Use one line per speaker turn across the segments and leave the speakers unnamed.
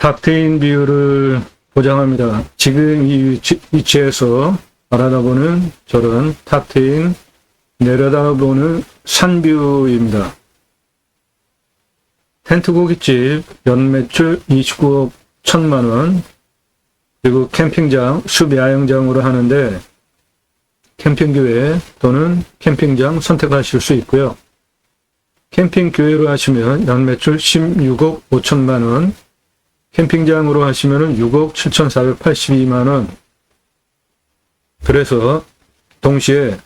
탑트인 비율을 보장합니다. 지금 이 위치에서 바라다보는 저런 탑트인 내려다보는 산뷰입니다. 텐트 고깃집 연매출 29억 1천만원, 그리고 캠핑장 숲야영장으로 하는데 캠핑교회 또는 캠핑장 선택하실 수 있고요. 캠핑교회로 하시면 연매출 16억 5천만원, 캠핑장으로 하시면 6억 7,482만원. 그래서 동시에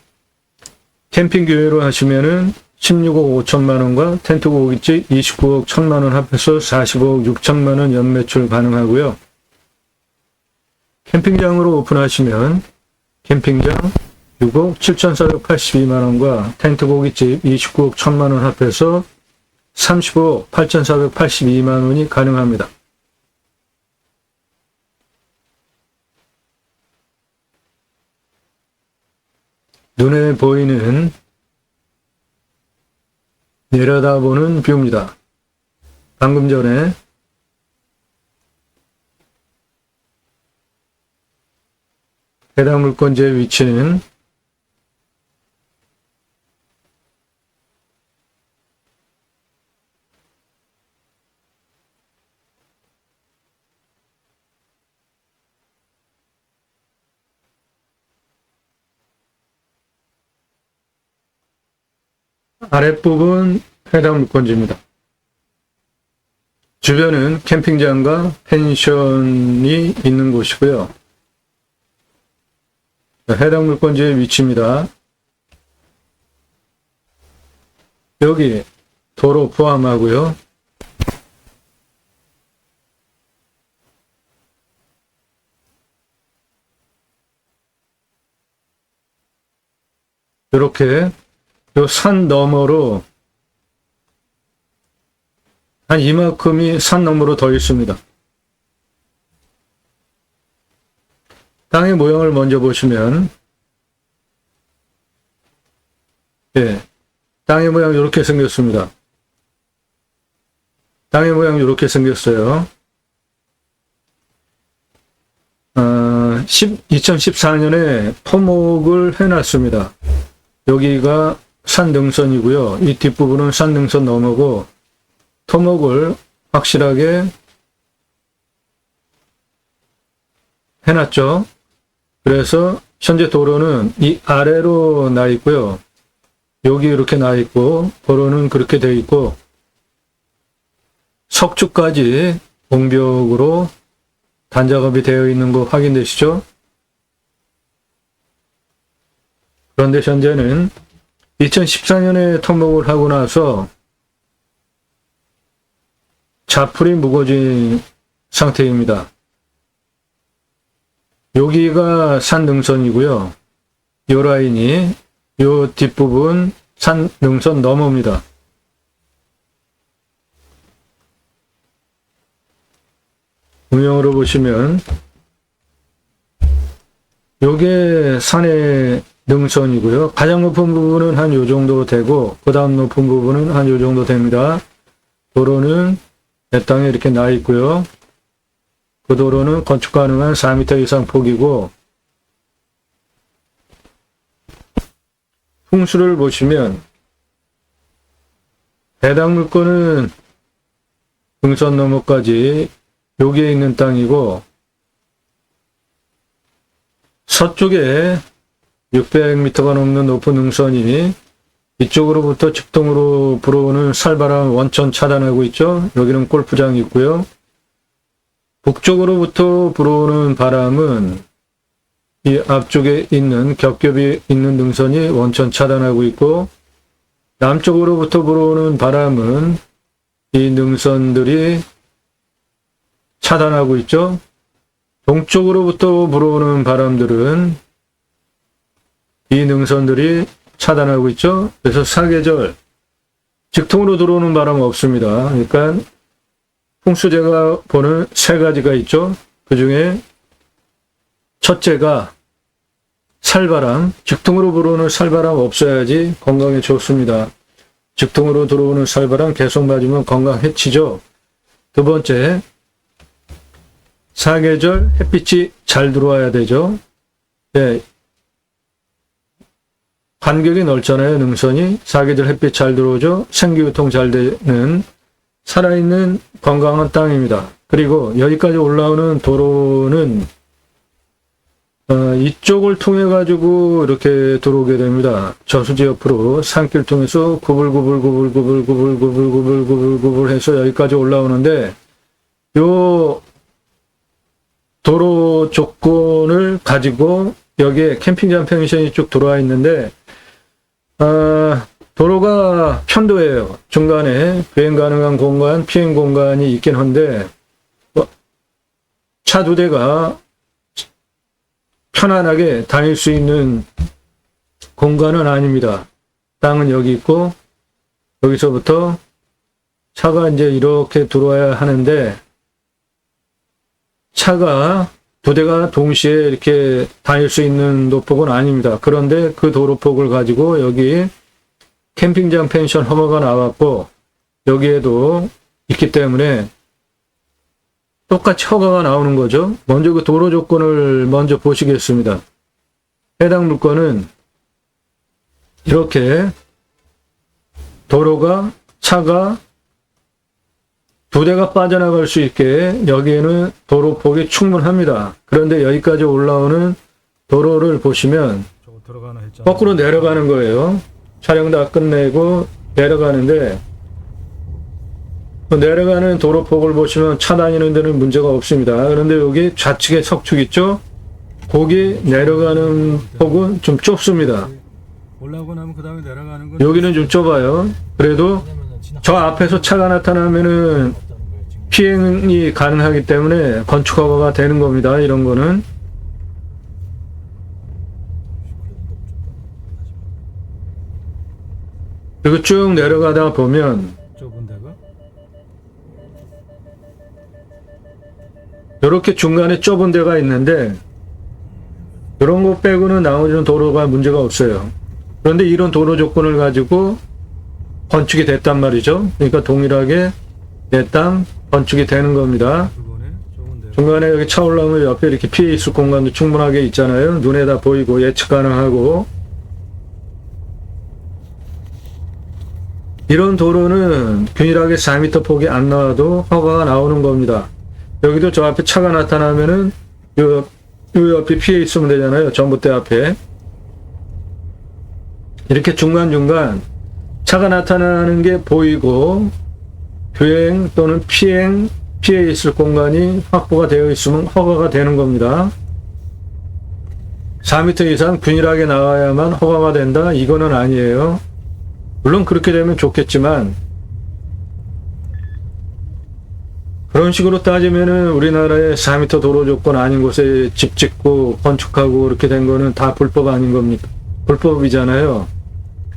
캠핑교회로 하시면은 16억 5천만원과 텐트 고깃집 29억 1천만원 합해서 40억 6천만원 연매출 가능하고요. 캠핑장으로 오픈하시면 캠핑장 6억 7,482만원과 텐트 고깃집 29억 1천만원 합해서 30억 8,482만원이 가능합니다. 눈에 보이는 내려다보는 뷰입니다. 방금 전에 해당 물건지의 위치는 아랫부분 해당 물건지입니다. 주변은 캠핑장과 펜션이 있는 곳이고요. 해당 물건지의 위치입니다. 여기 도로 포함하고요. 이렇게 요 산 너머로 한 이만큼이 산 너머로 더 있습니다. 땅의 모양을 먼저 보시면, 땅의 모양 이렇게 생겼습니다. 땅의 모양 이렇게 생겼어요. 2014년에 토목을 해놨습니다. 여기가 산능선이고요. 이 뒷부분은 산능선 너머고 토목을 확실하게 해놨죠. 그래서 현재 도로는 이 아래로 나 있고요. 여기 이렇게 나 있고 도로는 그렇게 되어 있고 석주까지 공벽으로 단작업이 되어 있는 거 확인되시죠? 그런데 현재는 2014년에 토목을 하고 나서 자풀이 묵어진 상태입니다. 여기가 산능선이고요. 요 라인이 요 뒷부분 산능선 너머입니다. 음영으로 보시면 요게 산의 능선이고요. 가장 높은 부분은 한 요 정도 되고 그 다음 높은 부분은 한 요 정도 됩니다. 도로는 내 땅에 이렇게 나 있고요. 그 도로는 건축 가능한 4m 이상 폭이고 풍수를 보시면 해당 물건은 등선 너머까지 여기에 있는 땅이고 서쪽에 600m가 넘는 높은 능선이 이쪽으로부터 직동으로 불어오는 살바람 원천 차단하고 있죠. 여기는 골프장이 있고요. 북쪽으로부터 불어오는 바람은 이 앞쪽에 있는 겹겹이 있는 능선이 원천 차단하고 있고 남쪽으로부터 불어오는 바람은 이 능선들이 차단하고 있죠. 동쪽으로부터 불어오는 바람들은 이 능선들이 차단하고 있죠. 그래서 사계절 직통으로 들어오는 바람은 없습니다. 그러니까 풍수제가 보는 세 가지가 있죠. 그 중에 첫째가 살바람, 직통으로 불어오는 살바람 없어야지 건강에 좋습니다. 직통으로 들어오는 살바람 계속 맞으면 건강 해치죠. 두 번째, 사계절 햇빛이 잘 들어와야 되죠. 예. 간격이 넓잖아요. 능선이. 사계절 햇빛 잘 들어오죠. 생기유통 잘 되는 살아있는 건강한 땅입니다. 그리고 여기까지 올라오는 도로는 이쪽을 통해 가지고 이렇게 들어오게 됩니다. 저수지 옆으로 산길 통해서 구불구불 해서 여기까지 올라오는데 요 도로 조건을 가지고 여기에 캠핑장 펜션이 쭉 들어와 있는데 도로가 편도예요. 중간에 비행 가능한 공간, 피행 공간이 있긴 한데 차 2대가 편안하게 다닐 수 있는 공간은 아닙니다. 땅은 여기 있고 여기서부터 차가 이제 이렇게 들어와야 하는데 차가 2대가 동시에 이렇게 다닐 수 있는 도폭은 아닙니다. 그런데 그 도로폭을 가지고 여기 캠핑장 펜션 허가가 나왔고 여기에도 있기 때문에 똑같이 허가가 나오는 거죠. 먼저 그 도로 조건을 먼저 보시겠습니다. 해당 물건은 이렇게 도로가 차가 2대가 빠져나갈 수 있게 여기에는 도로폭이 충분합니다. 그런데 여기까지 올라오는 도로를 보시면 거꾸로 내려가는 거예요. 촬영 다 끝내고 내려가는데 내려가는 도로폭을 보시면 차 다니는 데는 문제가 없습니다. 그런데 여기 좌측에 석축 있죠? 거기 내려가는 폭은 좀 좁습니다.
올라오고 나면 그 다음에 내려가는 건
여기는 좀 좁아요. 그래도 저 앞에서 차가 나타나면은 피행이 가능하기 때문에 건축 허가가 되는 겁니다. 이런 거는. 그리고 쭉 내려가다 보면
좁은 데가
이렇게 중간에 좁은 데가 있는데 이런 거 빼고는 나머지는 도로가 문제가 없어요. 그런데 이런 도로 조건을 가지고 건축이 됐단 말이죠. 그러니까 동일하게 내 땅 건축이 되는 겁니다. 중간에 여기 차 올라오면 옆에 이렇게 피해 있을 공간도 충분하게 있잖아요. 눈에 다 보이고 예측 가능하고. 이런 도로는 균일하게 4m 폭이 안 나와도 허가가 나오는 겁니다. 여기도 저 앞에 차가 나타나면은 요 옆에 피해 있으면 되잖아요. 전봇대 앞에. 이렇게 중간중간 차가 나타나는 게 보이고 교행 또는 피해 있을 공간이 확보가 되어 있으면 허가가 되는 겁니다. 4m 이상 균일하게 나와야만 허가가 된다? 이거는 아니에요. 물론 그렇게 되면 좋겠지만 그런 식으로 따지면은 우리나라의 4m 도로 조건 아닌 곳에 집 짓고 건축하고 그렇게 된 거는 다 불법 아닌 겁니까? 불법이잖아요.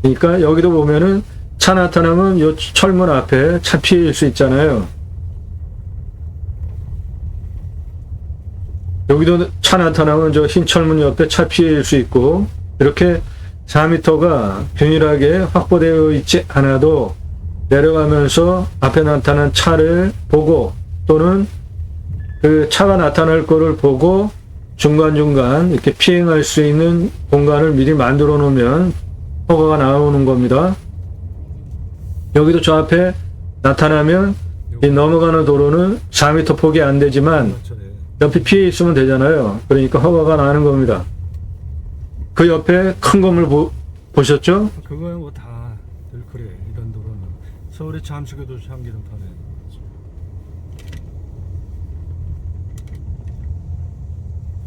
그러니까 여기도 보면은 차 나타나면 요 철문 앞에 차 피해일 수 있잖아요. 여기도 차 나타나면 저 흰 철문 옆에 차 피해일 수 있고 이렇게 4m가 균일하게 확보되어 있지 않아도 내려가면서 앞에 나타난 차를 보고 또는 그 차가 나타날 거를 보고 중간중간 이렇게 피행할 수 있는 공간을 미리 만들어 놓으면 허가가 나오는 겁니다. 여기도 저 앞에 나타나면 이 넘어가는 도로는 4m 폭이 안 되지만 옆에 피해 있으면 되잖아요. 그러니까 허가가 나는 겁니다. 그 옆에 큰 건물 보셨죠?
그거야 뭐 다 늘 그래. 이런 도로는 서울의 잠수교도 참기름판에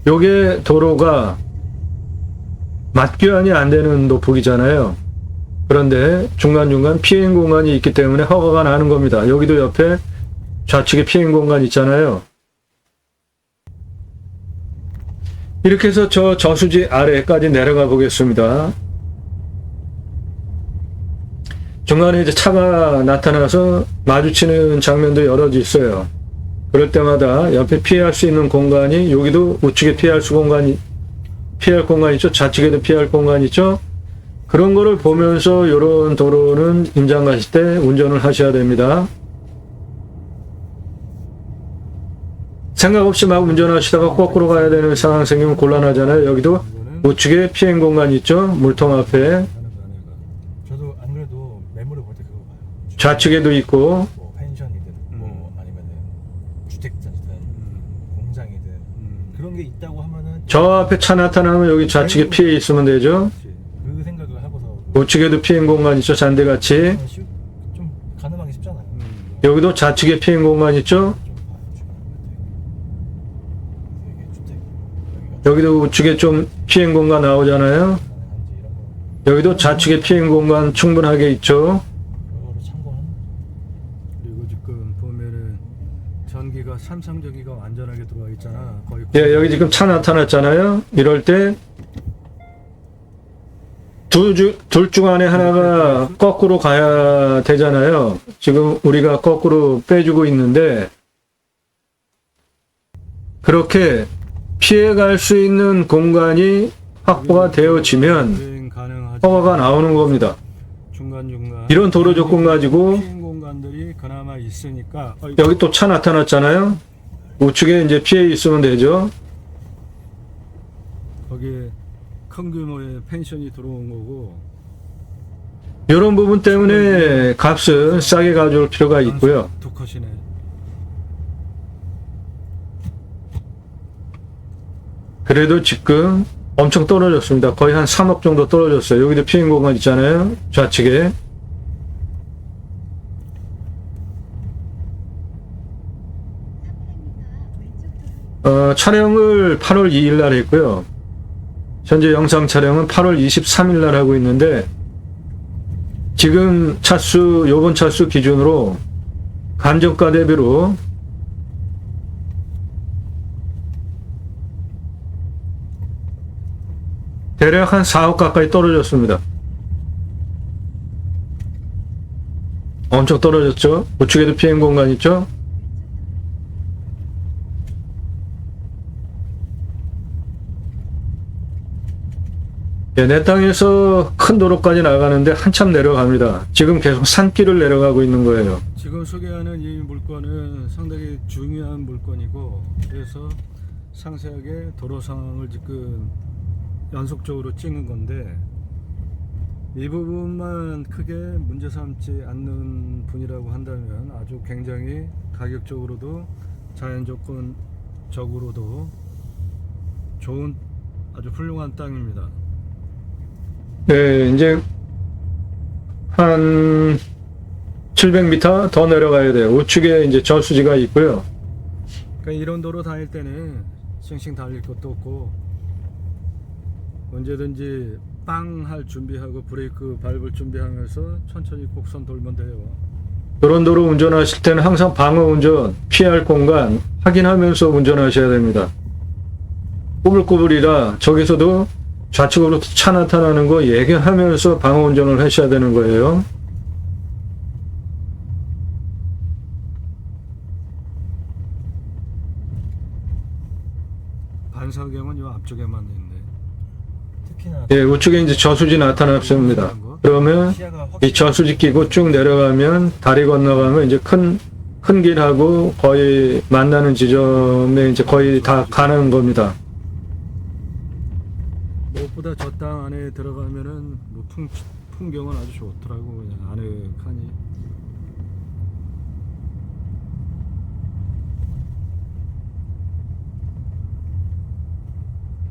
요게 도로가 맞교환이 안 되는 도폭이잖아요. 그런데 중간중간 피행 공간이 있기 때문에 허가가 나는 겁니다. 여기도 옆에 좌측에 피행 공간 있잖아요. 이렇게 해서 저 저수지 아래까지 내려가 보겠습니다. 중간에 이제 차가 나타나서 마주치는 장면도 여러 있어요. 그럴 때마다 옆에 피할 수 있는 공간이 여기도 우측에 피할 공간 있죠. 좌측에도 피할 공간 있죠. 그런 거를 보면서 이런 도로는 임장 가실 때 운전을 하셔야 됩니다. 생각 없이 막 운전하시다가 거꾸로 가야 되는 상황 생기면 곤란하잖아요. 여기도
이거는
우측에 피행 공간 있죠. 물통 앞에
하는 거 아내가. 저도 안 그래도 매물을 볼 때 그거 봐요.
좌측에도 있고
뭐 펜션이든 뭐 아니면은 주택자든 공장이든 그런 게 있다고 하면은
저 앞에 차 나타나면 여기 좌측에 피해 있으면 되죠.
그렇지. 그 생각을 하고서
우측에도 피행 공간 있죠. 잔디같이.
좀 가늠하기 쉽잖아요.
여기도 좌측에 피행 공간 있죠.
좀 봐요. 이게 주택 여기가
여기도 우측에 좀 피행 공간 나오잖아요.
가능한지 이런 거
여기도 좌측에 피행 공간 충분하게 있죠.
그거를 참고하는. 그리고 지금 보면은 전기가 삼성전기가 완전하게 들어와 있잖아. 거의
예, 여기 지금 차 나타났잖아요. 이럴 때 둘 중 안에 하나가 거꾸로 가야 되잖아요. 지금 우리가 거꾸로 빼주고 있는데 그렇게 피해갈 수 있는 공간이 확보가 되어지면
주행 가능하지.
허가가 나오는 겁니다.
중간중간
이런 도로 조건 가지고
피행 공간들이 그나마 있으니까
여기 또 차 나타났잖아요. 우측에 이제 피해 있으면 되죠.
거기에 큰 규모의 펜션이 들어온 거고
이런 부분 때문에 값을 싸게 가져올 필요가 있고요.
두 컷이네.
그래도 지금 엄청 떨어졌습니다. 거의 한 3억 정도 떨어졌어요. 여기도 피행 공간 있잖아요. 좌측에. 촬영을 8월 2일 날 했고요. 현재 영상 촬영은 8월 23일 날 하고 있는데 지금 차수, 요번 차수 기준으로 감정가 대비로 대략 한 4억 가까이 떨어졌습니다. 엄청 떨어졌죠? 우측에도 피행 공간 있죠? 예, 내 땅에서 큰 도로까지 나가는데 한참 내려갑니다. 지금 계속 산길을 내려가고 있는 거예요.
지금 소개하는 이 물건은 상당히 중요한 물건이고 그래서 상세하게 도로 상황을 지금 연속적으로 찍은 건데 이 부분만 크게 문제 삼지 않는 분이라고 한다면 아주 굉장히 가격적으로도 자연 조건적으로도 좋은 아주 훌륭한 땅입니다.
네, 이제 한 700m 더 내려가야 돼요. 우측에 이제 저수지가 있고요.
그러니까 이런 도로 다닐 때는 싱싱 달릴 것도 없고 언제든지 빵 할 준비하고 브레이크 밟을 준비하면서 천천히 곡선 돌면 돼요.
그런 도로 운전하실 때는 항상 방어 운전, 피할 공간 확인하면서 운전하셔야 됩니다. 꾸불꾸불이라 저기서도 좌측으로 차 나타나는 거 예견하면서 방어 운전을 하셔야 되는 거예요.
반사경은 요 앞쪽에만 있네. 특히나
예, 우측에 이제 저수지 나타났습니다. 그러면
시야가
이 저수지 끼고 쭉 내려가면 다리 건너가면 이제 큰 길하고 거의 만나는 지점에 이제 거의 다 가는 겁니다.
무엇보다 저 땅 안에 들어가면은 뭐 풍경은 아주 좋더라고. 그냥 아늑하니.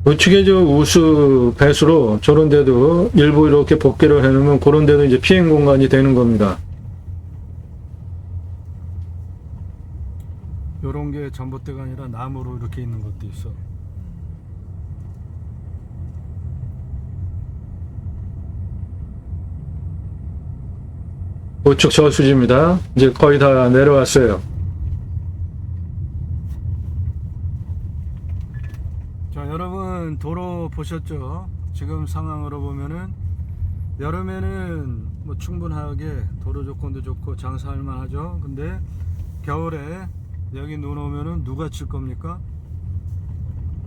우측에 저 우수 배수로 저런 데도 일부 이렇게 복개를 해놓으면 그런 데도 이제 피행 공간이 되는 겁니다.
요런 게 전봇대가 아니라 나무로 이렇게 있는 것도 있어.
우측 저수지입니다. 이제 거의 다 내려왔어요.
자, 여러분 도로 보셨죠? 지금 상황으로 보면은 여름에는 뭐 충분하게 도로 조건도 좋고 장사할 만하죠. 근데 겨울에 여기 눈 오면은 누가 칠 겁니까?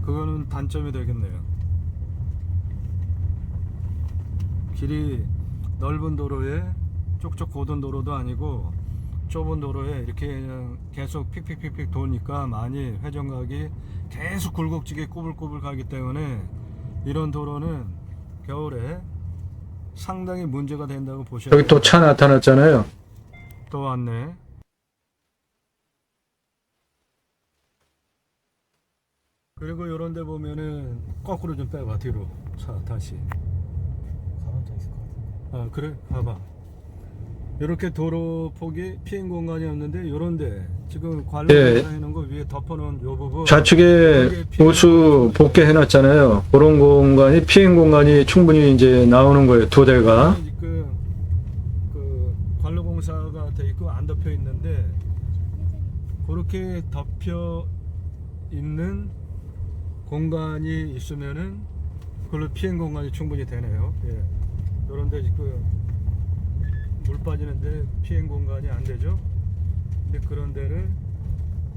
그거는 단점이 되겠네요. 길이 넓은 도로에 쪽쪽 고든 도로도 아니고 좁은 도로에 이렇게 그냥 계속 픽픽픽픽 도니까 많이 회전각이 계속 굴곡지게 꼬불꼬불 가기 때문에 이런 도로는 겨울에 상당히 문제가 된다고 보셔야 돼요.
여기 또 차 나타났잖아요.
또 왔네. 그리고 요런 데 보면은 거꾸로 좀 빼봐 뒤로. 차 다시.
가만 더 있을 것 같은데.
아 그래? 봐봐. 이렇게 도로 폭이 피행 공간이 없는데 요런데 지금 관로
예.
해놓은 거 위에 덮어놓은 요 부분
좌측에 우수 복개 해놨잖아요. 그런 공간이 피행 공간이 충분히 이제 나오는 거예요. 두 대가.
그 관로 공사가 돼 있고 안 덮여 있는데 그렇게 덮여 있는 공간이 있으면은 그걸로 피행 공간이 충분히 되네요. 예. 요런데 지금 물 빠지는데 피행 공간이 안 되죠. 근데 그런 데를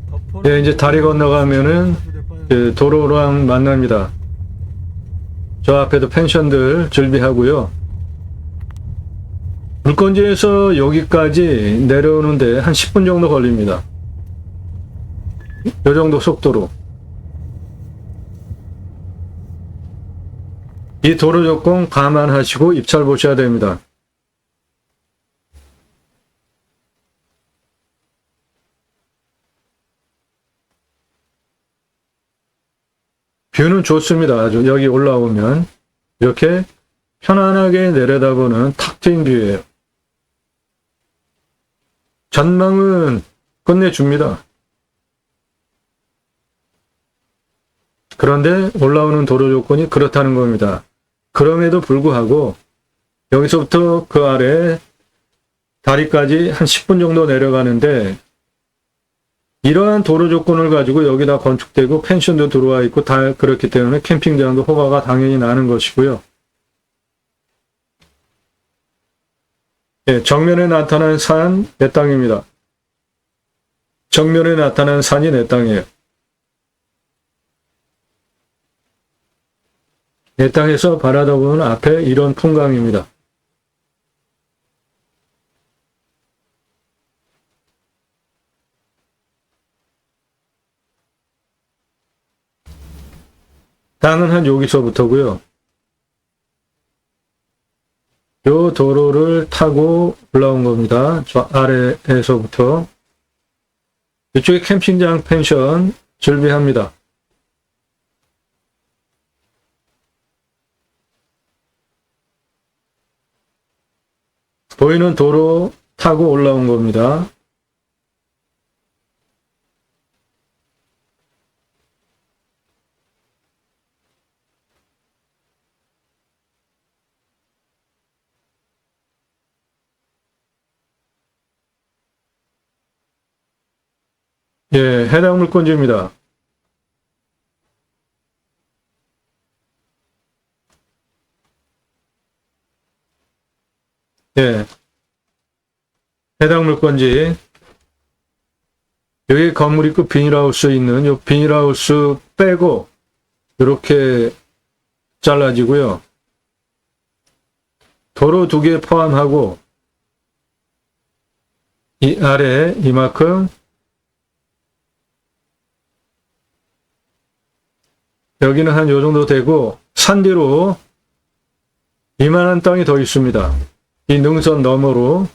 덮어.
예, 이제 다리 건너가면은 그 도로랑 만납니다. 저 앞에도 펜션들 준비하고요. 물건지에서 여기까지 내려오는데 한 10분 정도 걸립니다. 요 정도 속도로. 이 도로 조건 감안하시고 입찰 보셔야 됩니다. 뷰는 좋습니다. 아주 여기 올라오면 이렇게 편안하게 내려다보는 탁 트인 뷰예요. 전망은 끝내줍니다. 그런데 올라오는 도로 조건이 그렇다는 겁니다. 그럼에도 불구하고 여기서부터 그 아래 다리까지 한 10분 정도 내려가는데 이러한 도로 조건을 가지고 여기다 건축되고 펜션도 들어와 있고 다 그렇기 때문에 캠핑장도 허가가 당연히 나는 것이고요. 예, 정면에 나타난 산 내 땅입니다. 정면에 나타난 산이 내 땅이에요. 내 땅에서 바라다보는 앞에 이런 풍광입니다. 땅은 한 여기서부터고요. 요 도로를 타고 올라온 겁니다. 저 아래에서부터. 이쪽에 캠핑장 펜션 준비합니다. 보이는 도로 타고 올라온 겁니다. 예, 해당 물건지입니다. 예, 해당 물건지. 여기 건물 있고 비닐하우스 있는 요 비닐하우스 빼고 이렇게 잘라지고요. 도로 2개 포함하고 이 아래 이만큼 여기는 한 요 정도 되고 산 뒤로 이만한 땅이 더 있습니다. 이 능선 너머로.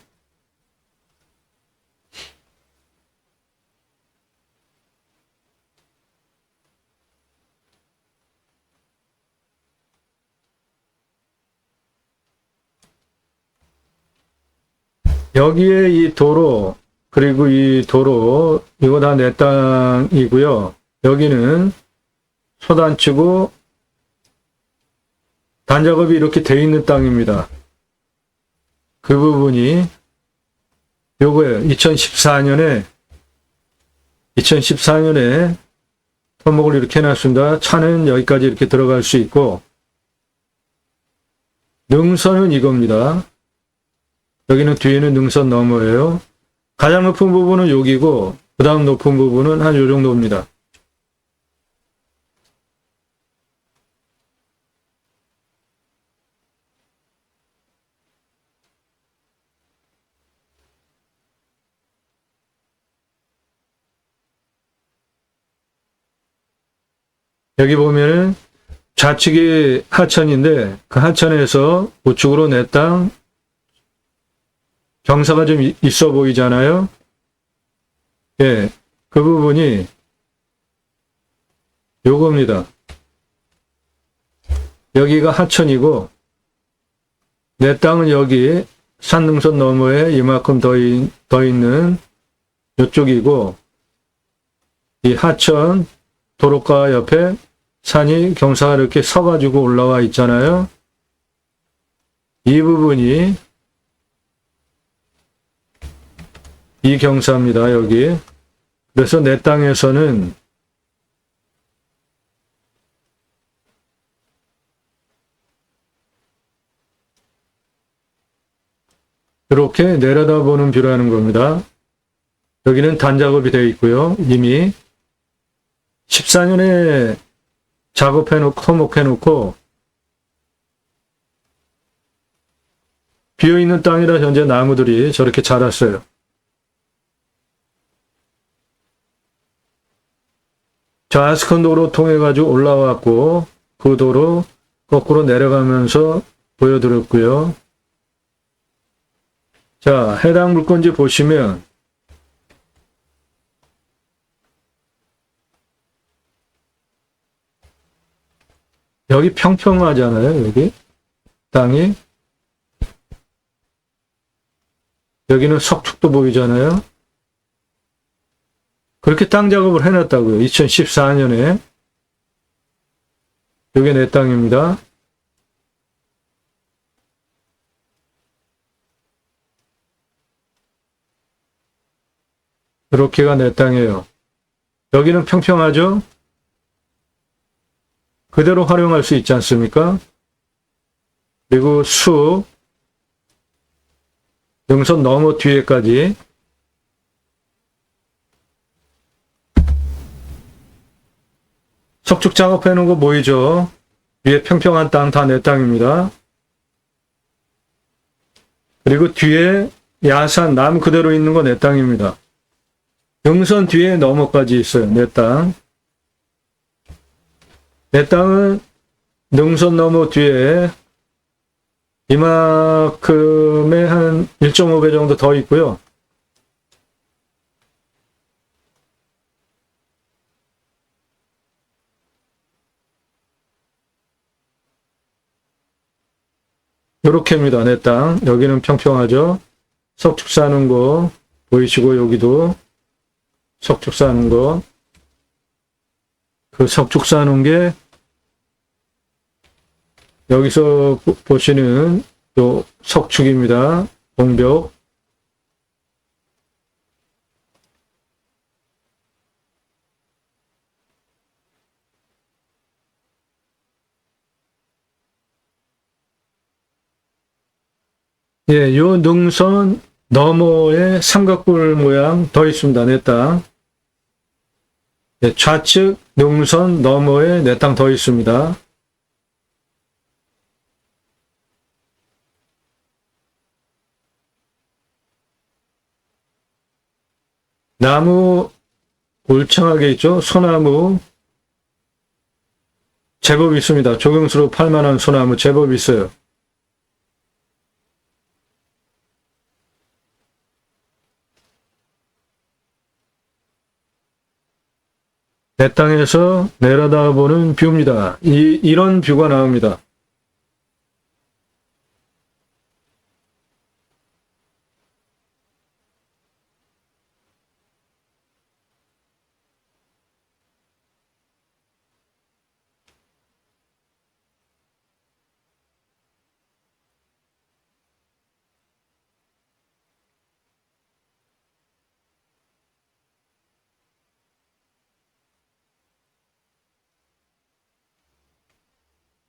여기에 이 도로 그리고 이 도로 이거 다 내 땅이고요. 여기는 소단치고 단작업이 이렇게 돼 있는 땅입니다. 그 부분이 요거예요. 2014년에 토목을 이렇게 해놨습니다. 차는 여기까지 이렇게 들어갈 수 있고 능선은 이겁니다. 여기는 뒤에는 능선 너머예요. 가장 높은 부분은 여기고 그 다음 높은 부분은 한 요 정도입니다. 여기 보면은 좌측이 하천인데 그 하천에서 우측으로 내 땅 경사가 좀 있어 보이잖아요. 예, 그 부분이 요겁니다. 여기가 하천이고 내 땅은 여기 산능선 너머에 이만큼 더 있는 이쪽이고 이 하천 도로가 옆에 산이 경사가 이렇게 서가지고 올라와 있잖아요. 이 부분이 이 경사입니다. 여기. 그래서 내 땅에서는 이렇게 내려다보는 뷰라는 겁니다. 여기는 단작업이 되어 있고요. 이미 14년에 작업해놓고 토목해놓고 비어있는 땅이라 현재 나무들이 저렇게 자랐어요. 좌스큰 도로 통해 가지고 올라왔고 그 도로 거꾸로 내려가면서 보여드렸고요. 자, 해당 물건지 보시면 여기 평평하잖아요. 여기 땅이 여기는 석축도 보이잖아요. 그렇게 땅 작업을 해놨다고요. 2014년에 여기 내 땅입니다. 이렇게가 내 땅이에요. 여기는 평평하죠? 그대로 활용할 수 있지 않습니까? 그리고 숲, 능선 너머 뒤에까지 석축 작업해 놓은 거 보이죠? 위에 평평한 땅 다 내 땅입니다. 그리고 뒤에 야산, 나무 그대로 있는 거 내 땅입니다. 능선 뒤에 너머까지 있어요. 내 땅. 내 땅은 능선 너머 뒤에 이만큼의 한 1.5배 정도 더 있고요. 요렇게입니다. 내 땅. 여기는 평평하죠. 석축 사는 거 보이시고 여기도 석축 사는 거. 그 석축 사는 게 여기서 보시는 요 석축입니다. 공벽. 예, 요 능선 너머에 삼각불 모양 더 있습니다. 내 땅. 예, 좌측 능선 너머에 내 땅 더 있습니다. 나무 울창하게 있죠. 소나무 제법 있습니다. 조경수로 팔만한 소나무 제법 있어요. 내 땅에서 내려다보는 뷰입니다. 이런 뷰가 나옵니다.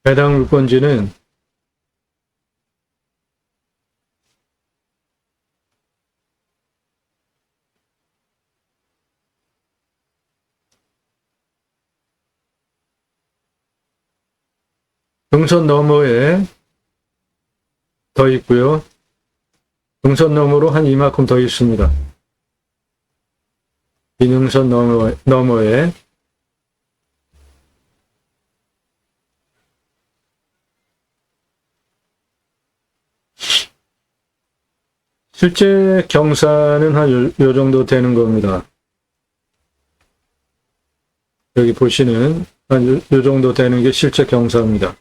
해당 물건지는 능선 너머에 더 있고요. 능선 너머로 한 이만큼 더 있습니다. 이 능선 너머에 실제 경사는 한 요 정도 되는 겁니다. 여기 보시는 한 요 정도 되는 게 실제 경사입니다.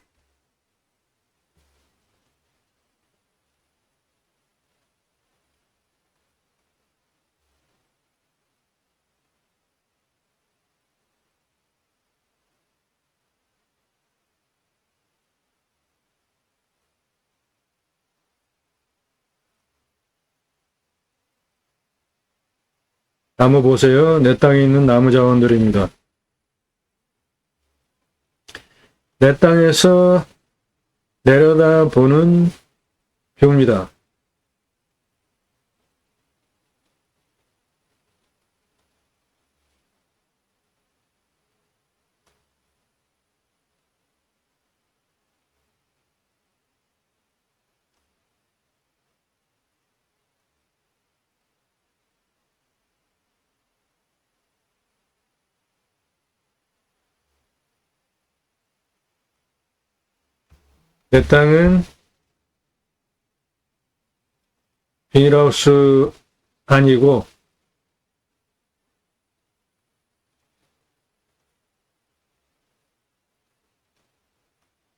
나무 보세요. 내 땅에 있는 나무 자원들입니다. 내 땅에서 내려다 보는 뷰입니다. 내 땅은 비닐하우스 아니고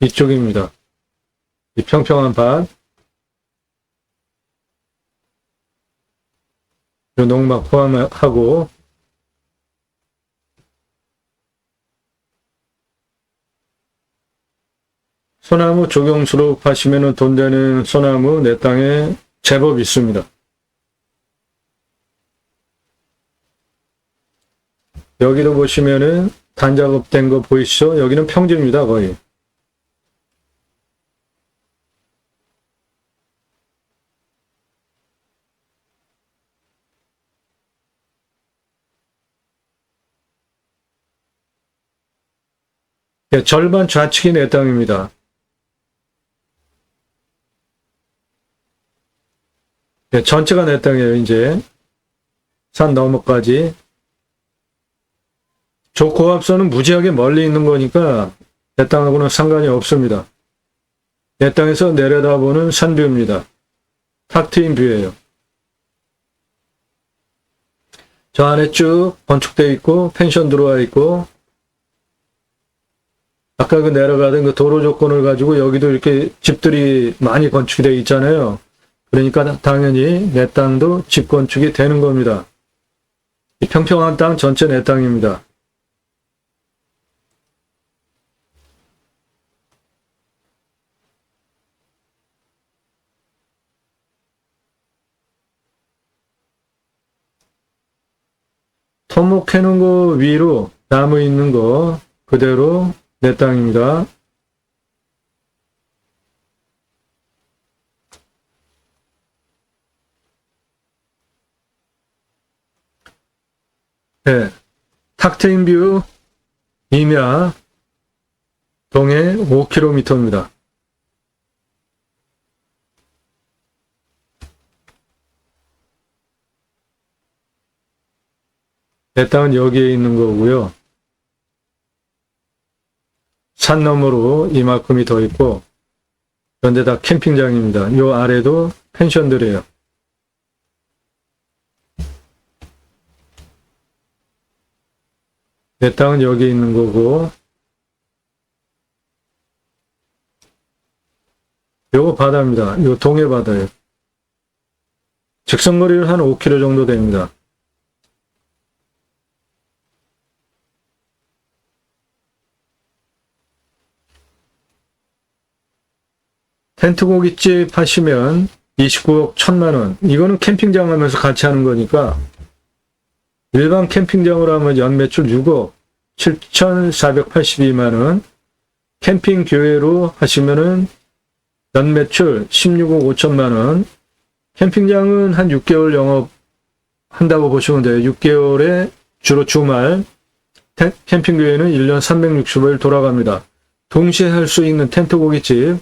이쪽입니다. 이 평평한 밭, 이 농막 포함하고 소나무 조경수로 파시면 돈 되는 소나무 내 땅에 제법 있습니다. 여기도 보시면은 단작업된 거 보이시죠? 여기는 평지입니다, 거의. 예, 절반 좌측이 내 땅입니다. 예, 전체가 내 땅이에요, 이제. 산 너머까지. 저 고압선은 무지하게 멀리 있는 거니까 내 땅하고는 상관이 없습니다. 내 땅에서 내려다보는 산뷰입니다. 탁 트인 뷰예요. 저 안에 쭉 건축되어 있고 펜션 들어와 있고 아까 그 내려가던 그 도로 조건을 가지고 여기도 이렇게 집들이 많이 건축이 되어 있잖아요. 그러니까 당연히 내 땅도 집 건축이 되는 겁니다. 이 평평한 땅 전체 내 땅입니다. 토목 해놓은 거 위로 나무 있는 거 그대로 내 땅입니다. 네, 탁 트인 뷰 임야 동해 5km입니다. 내 땅은 여기에 있는 거고요. 산 너머로 이만큼이 더 있고 그런데 다 캠핑장입니다. 요 아래도 펜션들이에요. 내 땅은 여기 있는 거고 요거 바다입니다. 요 동해 바다예요. 직선거리를 한 5km 정도 됩니다. 텐트 고깃집 하시면 29억 1천만원. 이거는 캠핑장 하면서 같이 하는 거니까 일반 캠핑장으로 하면 연매출 6억 7,482만원. 캠핑 교회로 하시면은 연매출 16억 5천만원. 캠핑장은 한 6개월 영업한다고 보시면 돼요. 6개월에 주로 주말. 캠핑 교회는 1년 365일 돌아갑니다. 동시에 할 수 있는 텐트 고깃집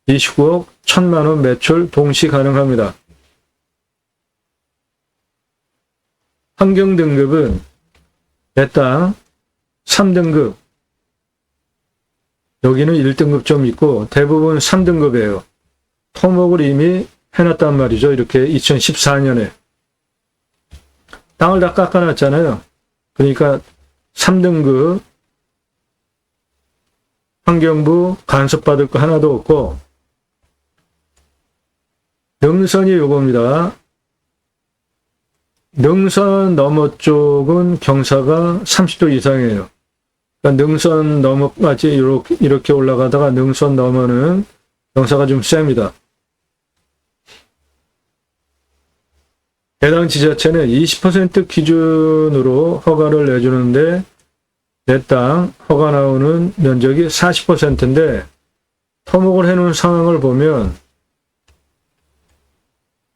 29억 1천만원 매출 동시 가능합니다. 환경 등급은 내 땅 3등급, 여기는 1등급 좀 있고 대부분 3등급이에요. 토목을 이미 해놨단 말이죠. 이렇게 2014년에. 땅을 다 깎아놨잖아요. 그러니까 3등급 환경부 간섭받을 거 하나도 없고, 능선이 요겁니다. 능선 너머 쪽은 경사가 30도 이상이에요. 그러니까 능선 너머까지 이렇게 올라가다가 능선 너머는 경사가 좀 셉니다. 해당 지자체는 20% 기준으로 허가를 내주는데 내 땅 허가 나오는 면적이 40%인데 토목을 해놓은 상황을 보면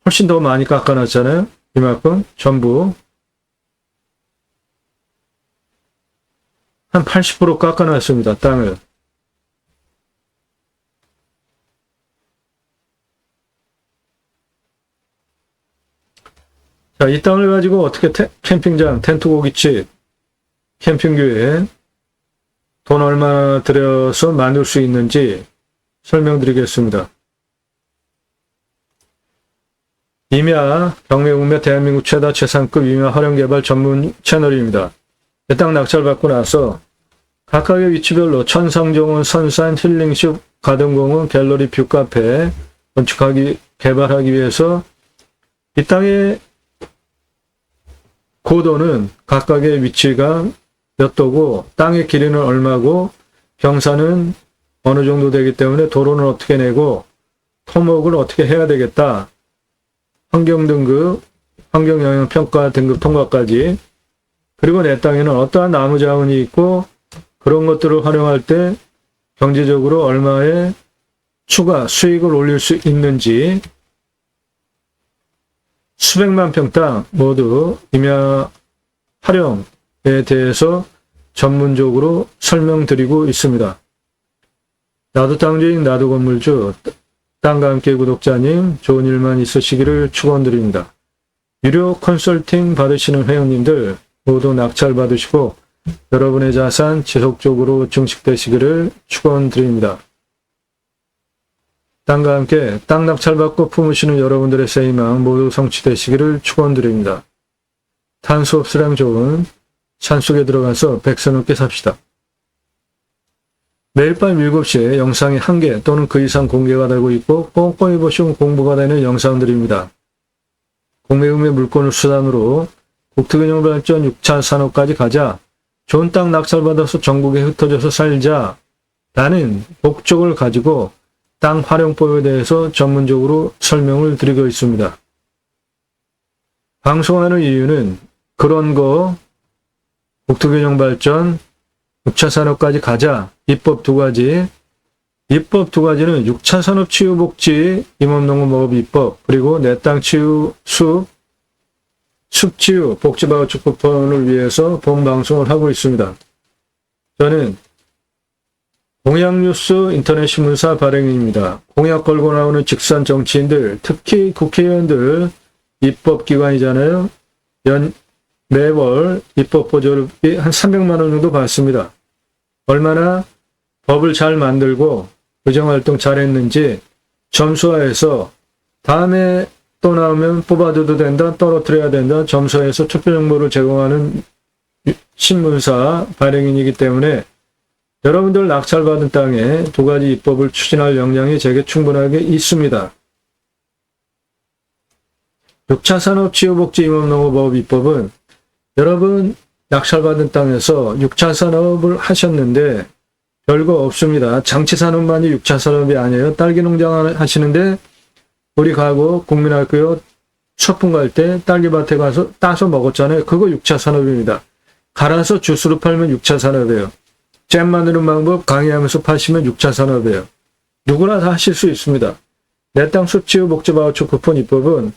훨씬 더 많이 깎아놨잖아요. 이만큼 전부 한 80% 깎아놨습니다. 땅을. 자, 이 땅을 가지고 어떻게 캠핑장, 텐트 고깃집, 캠핑교회 돈 얼마 들여서 만들 수 있는지 설명드리겠습니다. 임야, 경매국매 대한민국 최다 최상급 임야 활용개발 전문 채널입니다. 내 땅 낙찰받고 나서 각각의 위치별로 천상정원, 선산, 힐링숲, 가든공원, 갤러리, 뷰카페 개발하기 위해서 이 땅의 고도는 각각의 위치가 몇 도고 땅의 길이는 얼마고 경사는 어느 정도 되기 때문에 도로는 어떻게 내고 토목을 어떻게 해야 되겠다. 환경등급, 환경영향평가 등급 통과까지, 그리고 내 땅에는 어떠한 나무 자원이 있고 그런 것들을 활용할 때 경제적으로 얼마의 추가 수익을 올릴 수 있는지 수백만 평 땅 모두 임야 활용에 대해서 전문적으로 설명드리고 있습니다. 나도 땅주인 나도 건물주 땅과 함께 구독자님 좋은 일만 있으시기를 축원드립니다. 유료 컨설팅 받으시는 회원님들 모두 낙찰 받으시고 여러분의 자산 지속적으로 증식되시기를 축원드립니다. 땅과 함께 땅 낙찰받고 품으시는 여러분들의 새 희망 모두 성취되시기를 축원드립니다. 탄소 흡수량 좋은 산속에 들어가서 백세 넘게 삽시다. 매일 밤 7시에 영상이 1개 또는 그 이상 공개가 되고 있고 꼼꼼히 보시면 공부가 되는 영상들입니다. 공매금의 물건을 수단으로 국토균형 발전 6차 산업까지 가자, 좋은 땅 낙찰받아서 전국에 흩어져서 살자 라는 목적을 가지고 땅 활용법에 대해서 전문적으로 설명을 드리고 있습니다. 방송하는 이유는 그런 거 국토균형 발전 6차 산업까지 가자 입법 2가지, 입법 2가지는 6차 산업 치유복지 임업농업업 입법, 그리고 내 땅 치유 숲치유 복지바우처 쿠폰을 위해서 본방송을 하고 있습니다. 저는 공약뉴스 인터넷 신문사 발행인입니다. 공약 걸고 나오는 직선 정치인들, 특히 국회의원들 입법기관이잖아요. 매월 입법 보조비 한 300만 원 정도 받습니다. 얼마나 법을 잘 만들고 의정활동 잘했는지 점수화해서 다음에 또 나오면 뽑아줘도 된다, 떨어뜨려야 된다, 점수화해서 투표 정보를 제공하는 신문사 발행인이기 때문에 여러분들 낙찰받은 땅에 2가지 입법을 추진할 역량이 제게 충분하게 있습니다. 6차 산업 치유복지 임업농업업 입법은 여러분 낙찰받은 땅에서 6차 산업을 하셨는데 별거 없습니다. 장치산업만이 6차 산업이 아니에요. 딸기 농장 하시는데 우리 가고 국민학교 소풍 갈 때 딸기밭에 가서 따서 먹었잖아요. 그거 6차 산업입니다. 갈아서 주스로 팔면 6차 산업이에요. 잼 만드는 방법 강의하면서 파시면 6차 산업이에요. 누구나 다 하실 수 있습니다. 내 땅 숲치유 복지바우처 쿠폰 입법은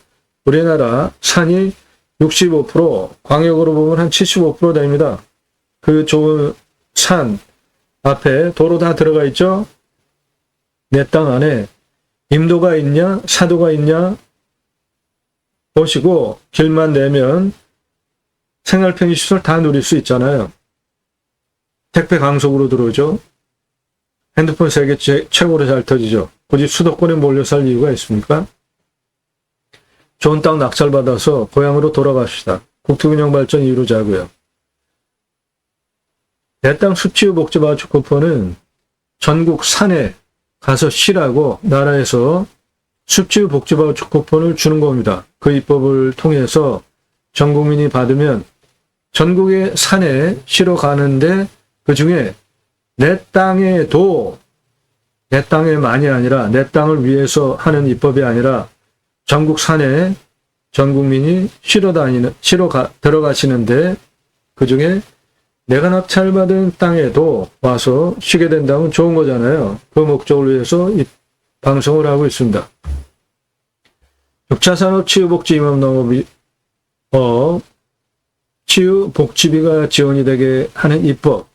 우리나라 산이 65%, 광역으로 보면 한 75% 됩니다. 그 좋은 산 앞에 도로 다 들어가 있죠? 내 땅 안에 임도가 있냐, 사도가 있냐 보시고 길만 내면 생활 편의시설 다 누릴 수 있잖아요. 택배 강속으로 들어오죠. 핸드폰 세계 최고로 잘 터지죠. 굳이 수도권에 몰려 살 이유가 있습니까? 좋은 땅 낙찰받아서 고향으로 돌아갑시다. 국토균형 발전 이루자고요. 내 땅 숲지우 복지바우처 쿠폰은 전국 산에 가서 쉬라고 나라에서 숲지우 복지바우처 쿠폰을 주는 겁니다. 그 입법을 통해서 전 국민이 받으면 전국의 산에 쉬러 가는데 그 중에 내 땅에도 내 땅에만이 아니라 내 땅을 위해서 하는 입법이 아니라 전국 산에 전 국민이 들어가시는데 그 중에 내가 낙찰받은 땅에도 와서 쉬게 된다면 좋은 거잖아요. 그 목적을 위해서 이 방송을 하고 있습니다. 6차 산업 치유복지 임업농업이 치유복지비가 지원이 되게 하는 입법,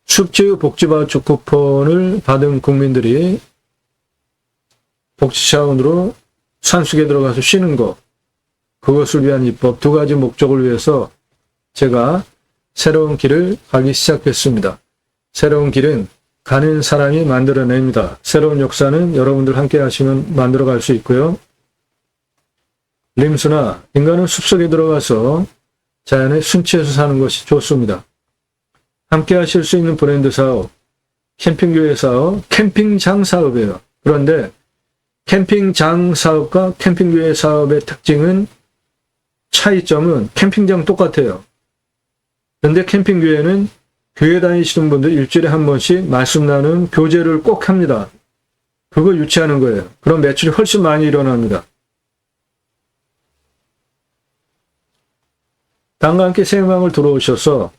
숲치유복지바우처 쿠폰을 받은 국민들이 복지 차원으로 산속에 들어가서 쉬는 것, 그것을 위한 입법 두 가지 목적을 위해서 제가 새로운 길을 가기 시작했습니다. 새로운 길은 가는 사람이 만들어냅니다. 새로운 역사는 여러분들 함께 하시면 만들어갈 수 있고요. 림수나 인간은 숲속에 들어가서 자연에 순치해서 사는 것이 좋습니다. 함께 하실 수 있는 브랜드 사업, 캠핑교회 사업, 캠핑장 사업이에요. 그런데 캠핑장 사업과 캠핑교회 사업의 특징은 차이점은 캠핑장 똑같아요. 그런데 캠핑교회는 교회 다니시는 분들 일주일에 한 번씩 말씀 나누는 교제를 꼭 합니다. 그거 유치하는 거예요. 그럼 매출이 훨씬 많이 일어납니다. 땅과 함께 생방을 들어오셔서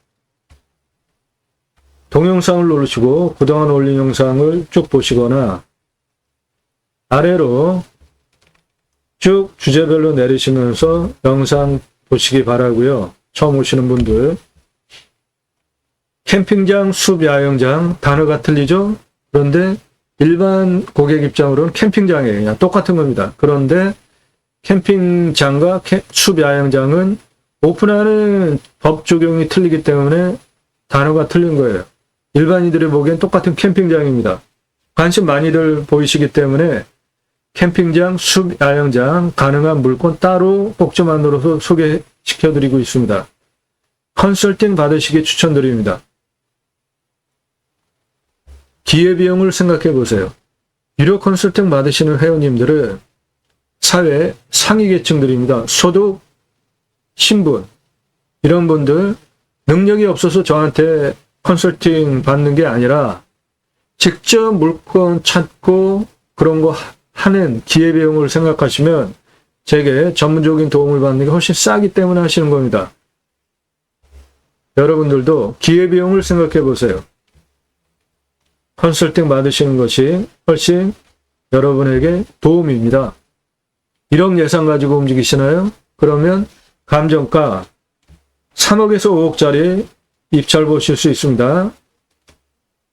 동영상을 누르시고 그동안 올린 영상을 쭉 보시거나 아래로 쭉 주제별로 내리시면서 영상 보시기 바라고요. 처음 오시는 분들. 캠핑장, 숲, 야영장 단어가 틀리죠? 그런데 일반 고객 입장으로는 캠핑장이에요. 그냥 똑같은 겁니다. 그런데 캠핑장과 숲, 야영장은 오픈하는 법 적용이 틀리기 때문에 단어가 틀린 거예요. 일반인들이 보기엔 똑같은 캠핑장입니다. 관심 많이들 보이시기 때문에 캠핑장, 숲, 야영장 가능한 물건 따로 꼭지 만들어서 소개시켜드리고 있습니다. 컨설팅 받으시기 추천드립니다. 기회비용을 생각해 보세요. 유료 컨설팅 받으시는 회원님들은 사회 상위 계층들입니다. 소득, 신분 이런 분들 능력이 없어서 저한테 컨설팅 받는 게 아니라 직접 물건 찾고 그런 거 하는 기회비용을 생각하시면 제게 전문적인 도움을 받는 게 훨씬 싸기 때문에 하시는 겁니다. 여러분들도 기회비용을 생각해 보세요. 컨설팅 받으시는 것이 훨씬 여러분에게 도움입니다. 1억 예산 가지고 움직이시나요? 그러면 감정가 3억에서 5억짜리 입찰 보실 수 있습니다.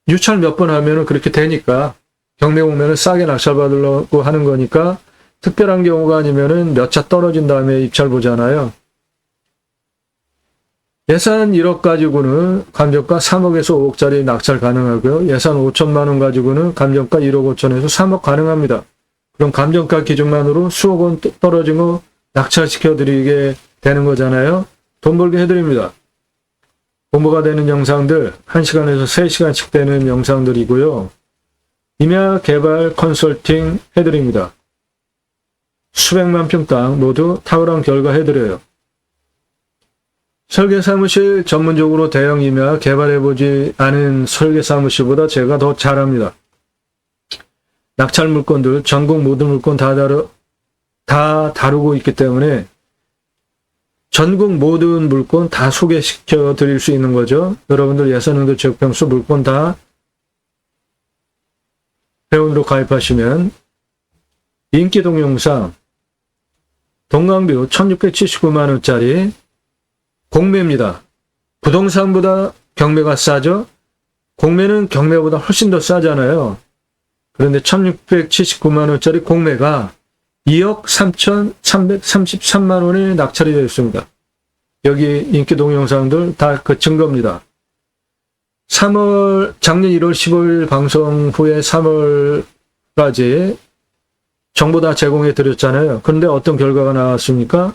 유찰 몇 번 하면 그렇게 되니까 경매 오면 싸게 낙찰받으려고 하는 거니까 특별한 경우가 아니면 몇 차 떨어진 다음에 입찰 보잖아요. 예산 1억 가지고는 감정가 3억에서 5억짜리 낙찰 가능하고요. 예산 5천만 원 가지고는 감정가 1억 5천에서 3억 가능합니다. 그럼 감정가 기준만으로 수억 원 떨어진 거 낙찰시켜 드리게 되는 거잖아요. 돈 벌게 해드립니다. 공부가 되는 영상들 1시간에서 3시간씩 되는 영상들이고요. 임야 개발 컨설팅 해드립니다. 수백만 평 땅 모두 탁월한 결과 해드려요. 설계사무실 전문적으로 대형 임야 개발해보지 않은 설계사무실보다 제가 더 잘합니다. 낙찰 물건들 전국 모든 물건 다 다루고 있기 때문에 전국 모든 물건 다 소개시켜 드릴 수 있는 거죠. 여러분들 예산응도 지역평수 물건 다 회원으로 가입하시면 인기 동영상 동강뷰 1679만원짜리 공매입니다. 부동산보다 경매가 싸죠? 공매는 경매보다 훨씬 더 싸잖아요. 그런데 1679만원짜리 공매가 2억 3,333만원에 낙찰이 되어 있습니다. 여기 인기 동영상들 다 그 증거입니다. 작년 1월 15일 방송 후에 3월까지 정보 다 제공해 드렸잖아요. 그런데 어떤 결과가 나왔습니까?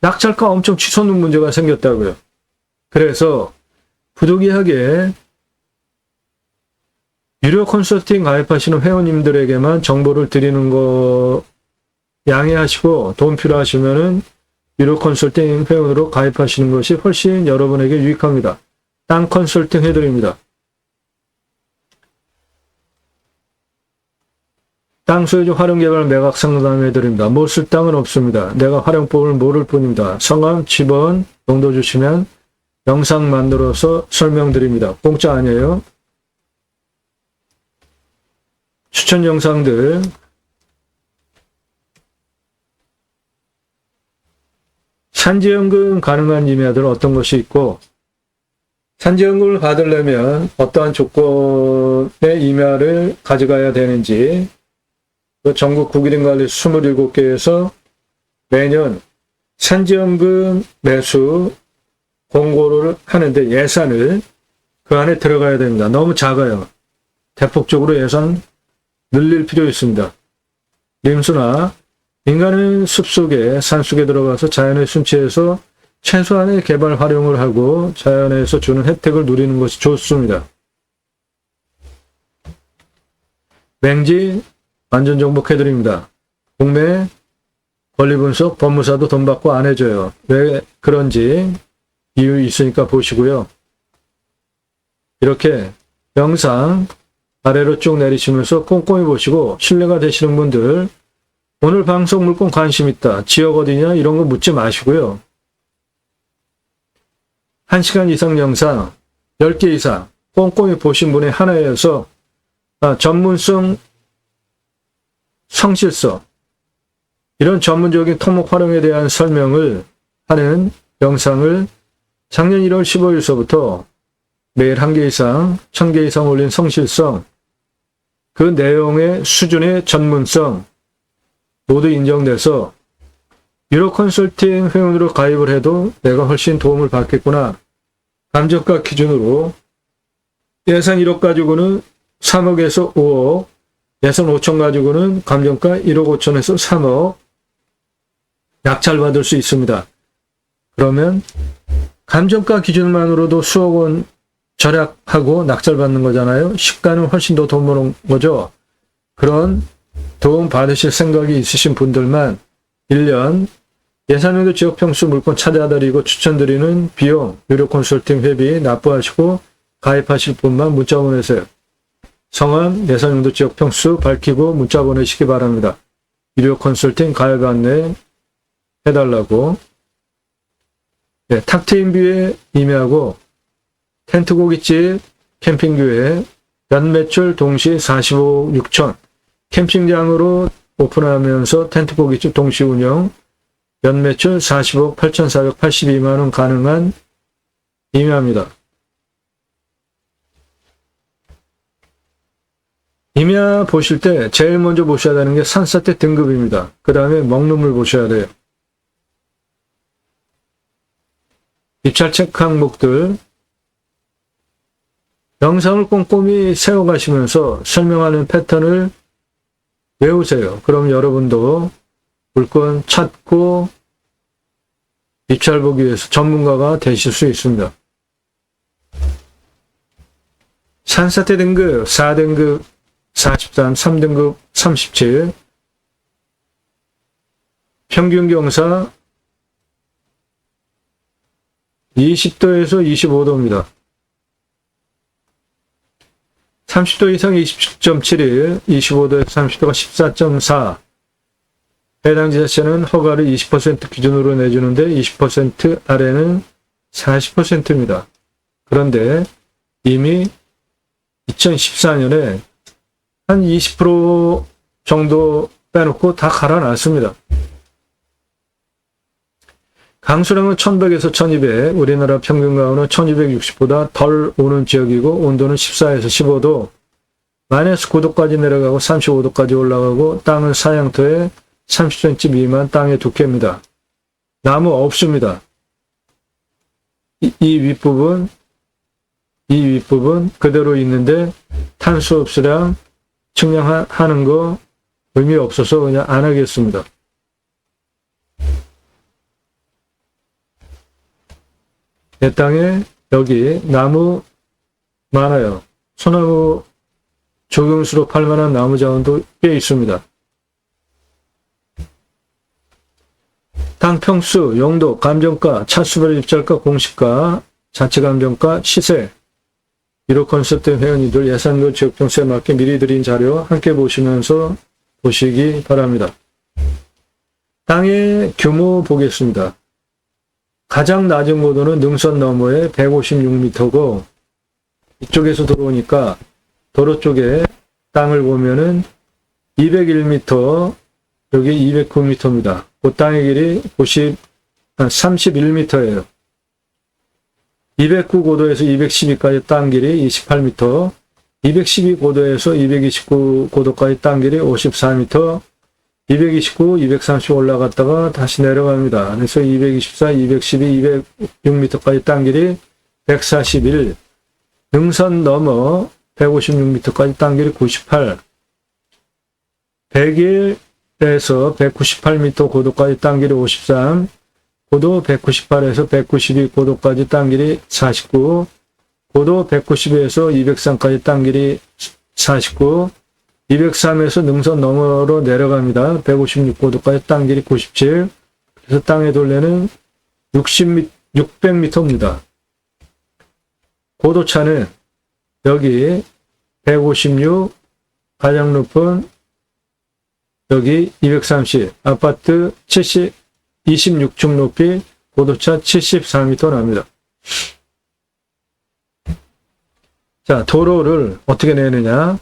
낙찰가 엄청 치솟는 문제가 생겼다고요. 그래서 부득이하게 유료 컨설팅 가입하시는 회원님들에게만 정보를 드리는 거 양해하시고 돈 필요하시면은 유료 컨설팅 회원으로 가입하시는 것이 훨씬 여러분에게 유익합니다. 땅 컨설팅 해드립니다. 땅 소유주 활용개발 매각 상담해드립니다. 못 쓸 땅은 없습니다. 내가 활용법을 모를 뿐입니다. 성함, 집원, 용도 주시면 영상 만들어서 설명드립니다. 공짜 아니에요. 추천 영상들 산지연금 가능한 임야들 어떤 것이 있고 산지연금을 받으려면 어떠한 조건의 임야를 가져가야 되는지 전국 국유림관리 27개에서 매년 산지연금 매수 공고를 하는데 예산을 그 안에 들어가야 됩니다. 너무 작아요. 대폭적으로 예산 늘릴 필요 있습니다. 림수나 인간은 숲속에 산속에 들어가서 자연의 순치에서 최소한의 개발 활용을 하고 자연에서 주는 혜택을 누리는 것이 좋습니다. 맹지 완전 정복해드립니다. 국내 권리분석 법무사도 돈 받고 안 해줘요. 왜 그런지 이유 있으니까 보시고요. 이렇게 영상 아래로 쭉 내리시면서 꼼꼼히 보시고 신뢰가 되시는 분들 오늘 방송 물건 관심 있다. 지역 어디냐 이런 거 묻지 마시고요. 1시간 이상 영상 10개 이상 꼼꼼히 보신 분의 하나여서 전문성, 성실성 이런 전문적인 토목 활용에 대한 설명을 하는 영상을 작년 1월 15일서부터 매일 1개 이상, 1000개 이상 올린 성실성 그 내용의 수준의 전문성 모두 인정돼서 유료 컨설팅 회원으로 가입을 해도 내가 훨씬 도움을 받겠구나. 감정가 기준으로 예산 1억 가지고는 3억에서 5억, 예산 5천 가지고는 감정가 1억 5천에서 3억 낙찰 받을 수 있습니다. 그러면 감정가 기준만으로도 수억 원 절약하고 낙찰 받는 거잖아요. 시가는 훨씬 더 돈 버는 거죠. 그런 도움 받으실 생각이 있으신 분들만 1년 예산용도 지역평수 물건 찾아드리고 추천드리는 비용, 유료 컨설팅 회비 납부하시고 가입하실 분만 문자 보내세요. 성함, 예산용도 지역평수 밝히고 문자 보내시기 바랍니다. 유료 컨설팅 가입 안내 해달라고. 네, 탁 트인 뷰에 임야하고 텐트 고깃집, 캠핑교회, 연매출 동시 45억 6천, 캠핑장으로 오픈하면서 텐트 고깃집 동시 운영, 연매출 40억 8,482만원 가능한 임야입니다. 임야 보실 때 제일 먼저 보셔야 되는 게 산사태 등급입니다. 그 다음에 먹는물 보셔야 돼요. 입찰 체크 항목들 영상을 꼼꼼히 세워가시면서 설명하는 패턴을 외우세요. 그럼 여러분도 물건 찾고 입찰 보기 위해서 전문가가 되실 수 있습니다. 산사태 등급 4등급 43, 3등급 37, 평균 경사 20도에서 25도입니다. 30도 이상 27.71, 25도에서 30도가 14.4. 해당 지자체는 허가를 20% 기준으로 내주는데 20% 아래는 40%입니다. 그런데 이미 2014년에 한 20% 정도 빼놓고 다 갈아놨습니다. 강수량은 1100에서 1200, 우리나라 평균 가온은 1260보다 덜 오는 지역이고 온도는 14에서 15도, 마이너스 9도까지 내려가고 35도까지 올라가고 땅은 사양토에 30cm 미만 땅의 두께입니다. 나무 없습니다. 이 윗부분 그대로 있는데 탄소 흡수량 측량하는 거 의미 없어서 그냥 안 하겠습니다. 내 땅에 여기 나무 많아요. 소나무 조경수로 팔만한 나무 자원도 꽤 있습니다. 땅 평수, 용도, 감정가, 차수별 입찰가, 공시가, 자체 감정가, 시세 1호 컨셉트 회원님들 예산료 지역평수에 맞게 미리 드린 자료 함께 보시면서 보시기 바랍니다. 땅의 규모 보겠습니다. 가장 낮은 고도는 능선 너머에 156m고 이쪽에서 들어오니까 도로 쪽에 땅을 보면은 201m, 여기 209m입니다. 그 땅의 길이 31m예요. 209 고도에서 212까지 땅 길이 28m, 212 고도에서 229 고도까지 땅 길이 54m, 229, 230 올라갔다가 다시 내려갑니다. 그래서 224, 212, 206m까지 땅 길이 141, 능선 넘어 156m까지 땅 길이 98, 101에서 198m 고도까지 땅 길이 53, 고도 198에서 192 고도까지 땅 길이 49, 고도 192에서 203까지 땅 길이 49, 203에서 능선 너머로 내려갑니다. 156고도까지 땅 길이 97. 그래서 땅의 둘레는 600m입니다. 고도차는 여기 156, 가장 높은 여기 230, 아파트 26층 높이 고도차 74m 납니다. 자, 도로를 어떻게 내느냐?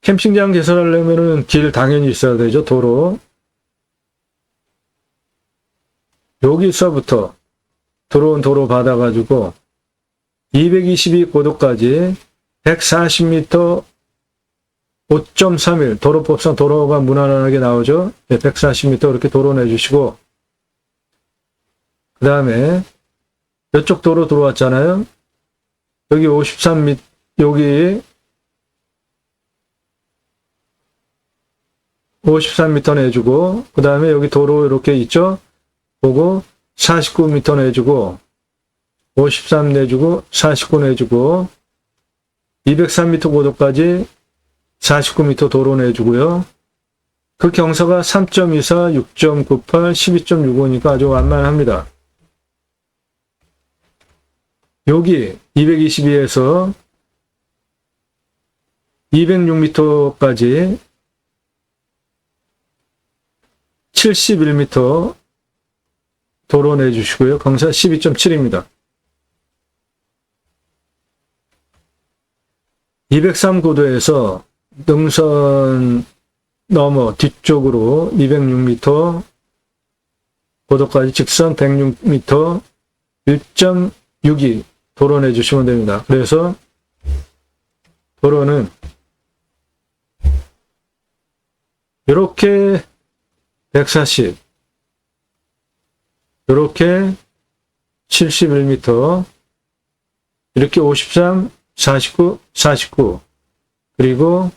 캠핑장 개설하려면은 길 당연히 있어야 되죠. 도로. 여기서부터 들어온 도로 받아가지고 222 고도까지 140m 5.31 도로법상 도로가 무난하게 나오죠. 140m 이렇게 도로 내주시고 그 다음에 이쪽 도로 들어왔잖아요. 여기 53m 여기 53m 내주고 그 다음에 여기 도로 이렇게 있죠. 보고 49m 내주고 53 내주고 49 내주고 203m 고도까지 49m 도로 내주고요. 그 경사가 3.24, 6.98, 12.65니까 아주 완만합니다. 여기 222에서 206m까지 71m 도로 내주시고요. 경사 12.7입니다. 203 고도에서 능선 넘어 뒤쪽으로 206m 고도까지 직선 106m 1.62 도로 내주시면 됩니다. 그래서 도로는 이렇게 140 이렇게 71m 이렇게 53, 49, 49 그리고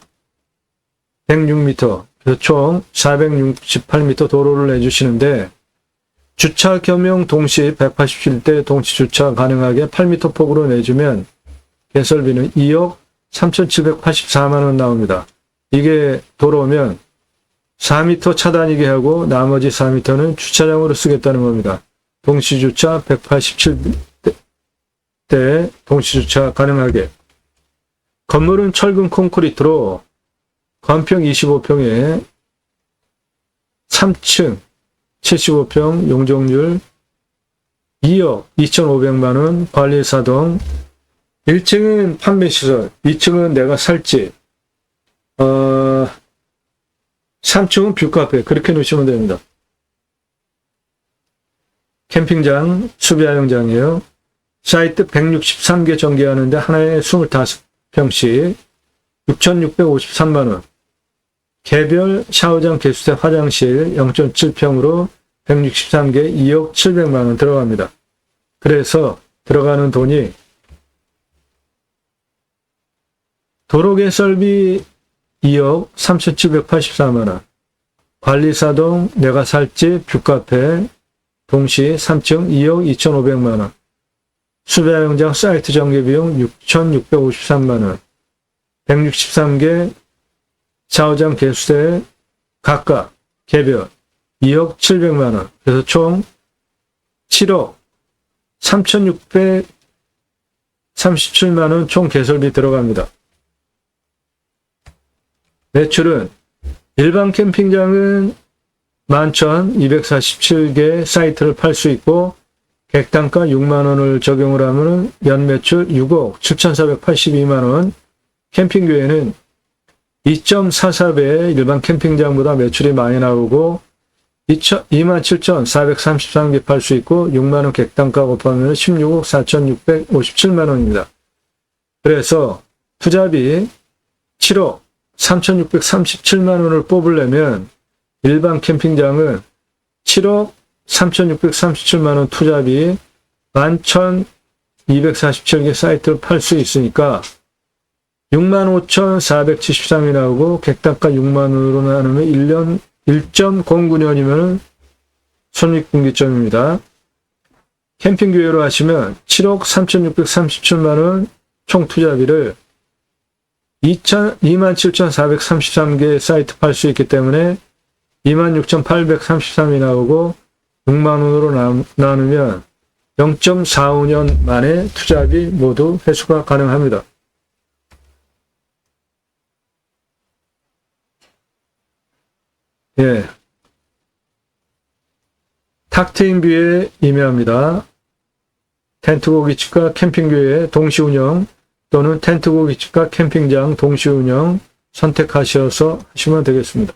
106m 그래서 총 468m 도로를 내주시는데 주차 겸용 동시 187대 동시 주차 가능하게 8m 폭으로 내주면 개설비는 2억 3,784만원 나옵니다. 이게 도로면 4m 차 다니게 하고 나머지 4m는 주차장으로 쓰겠다는 겁니다. 동시주차 187대 동시주차 가능하게. 건물은 철근 콘크리트로 건평 25평에 3층 75평 용적률 2억 2,500만원 관리사동 1층은 판매시설 2층은 내가 살집 3층은 뷰카페 그렇게 놓으시면 됩니다. 캠핑장 수비하영장이에요. 사이트 163개 전개하는데 하나에 25평씩 6,653만원 개별 샤워장 개수대 화장실 0.7평으로 163개 2억 700만원 들어갑니다. 그래서 들어가는 돈이 도로 개설비 2억 3,784만원. 관리사동 내가 살집 뷰카페 동시 3층 2억 2,500만원. 수배영장 사이트 전개비용 6,653만원. 163개 좌우장 개수대 각각 개별 2억 700만원. 그래서 총 7억 3,637만원 총 개설비 들어갑니다. 매출은 일반 캠핑장은 11,247개 사이트를 팔 수 있고 객단가 6만원을 적용을 하면 연매출 6억 7,482만원. 캠핑교회는 2.44배 일반 캠핑장보다 매출이 많이 나오고 27,433개 팔 수 있고 6만원 객단가 곱하면 16억 4,657만원입니다. 그래서 투자비 7억 3,637만원을 뽑으려면 일반 캠핑장은 7억 3,637만원 투자비 11,247개 사이트를 팔 수 있으니까 65,473이 나오고 객단가 6만원으로 나누면 1.09년이면 손익분기점입니다. 캠핑교회로 하시면 7억 3,637만원 총 투자비를 27,433개 사이트 팔 수 있기 때문에 26,833이 나오고 6만원으로 나누면 0.45년 만에 투자비 모두 회수가 가능합니다. 예. 탁트인뷰에 임해합니다. 텐트고기집과 캠핑교회 동시운영 또는 텐트고기집과 캠핑장 동시운영 선택하셔서 하시면 되겠습니다.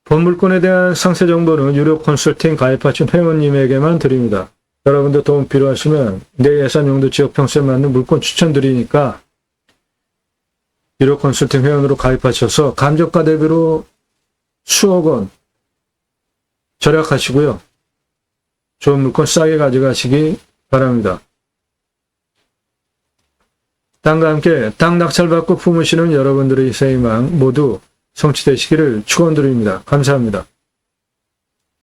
본 물건에 대한 상세 정보는 유료 컨설팅 가입하신 회원님에게만 드립니다. 여러분도 도움 필요하시면 내 예산 용도 지역 평수에 맞는 물건 추천드리니까 유료 컨설팅 회원으로 가입하셔서 감정가 대비로 수억 원 절약하시고요. 좋은 물건 싸게 가져가시기 바랍니다. 땅과 함께 땅 낙찰받고 품으시는 여러분들의 새 희망 모두 성취되시기를 축원드립니다. 감사합니다.